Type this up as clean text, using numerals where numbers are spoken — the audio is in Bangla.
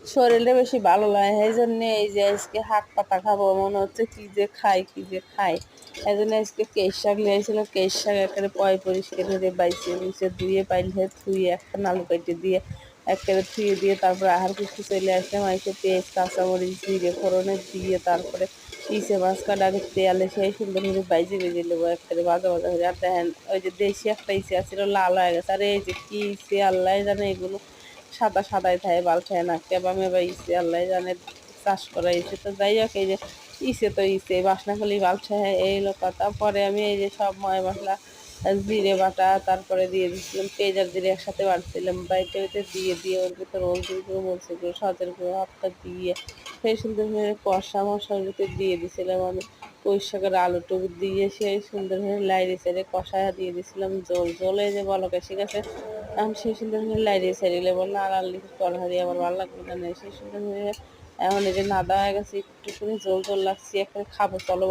শরীরে বেশি ভালো লাগে এই জন্য এই যে আজকে শাক পাতা খাবো মনে হচ্ছে কি যে খাই এই জন্য আজকে কেশ শাক নিয়েছিল কেশ শাক একেবারে পরিষ্কার করে বাইছে বুঝে ধুয়ে পাইলে ধুয়ে একটা আলু কেটে দিয়ে একেবারে ধুয়ে দিয়ে তারপরে আহার কিছু চলে আসলাম এসে পেঁয়াজ কাঁচামরিচ জিরে ফোড়নে দিয়ে তারপরে ইসে মাছ কাটা আগে তেলে সেই সুন্দর করে বেজে নেবো একেবারে ভাজা হয়ে আর দেখেন ওই যে দেশি একটা ইসে আছিল লাল হয়ে গেছে আর এই যে কি ইসে আল্লাহ জানে এগুলো সাদাই থাকে বাল খায় না কেবা মেবা ইসে আল্লাহ জানে চাষ করা ইসে তো যাই হোক এই যে ইসে তো ইসে বাসনা খালি বাল খায় এই লোক কথা পরে আমি এই যে সব ময় মশলা জিরে বাটা তারপরে দিয়ে দিচ্ছিলাম পেঁয়াজ আর জিরে একসাথে বাটছিলাম বাইটে দিয়ে ওর ভিতরে হলদি গুঁড়ো মরিচের গুঁড়ো সজের গুঁড়ো হাতটা দিয়ে সেই সুন্দর করে কষা মশলার ভিতরে দিয়ে দিয়েছিলাম আমি পুঁই শাকের আলুটুকু দিয়ে সেই সুন্দর করে লাইড়ে ছেড়ে কষা দিয়ে দিয়েছিলাম জলে যে বলক এসে গেছে আমি সেই সুন্দর করে লাইড়ে ছেড়ে নেবো না আড়ালি তরকারি আমার ভালো লাগবে না সেই সুন্দর করে এখন এই যে নাদা হয়ে গেছে একটু করে জল লাগছে একটা খাবো চলো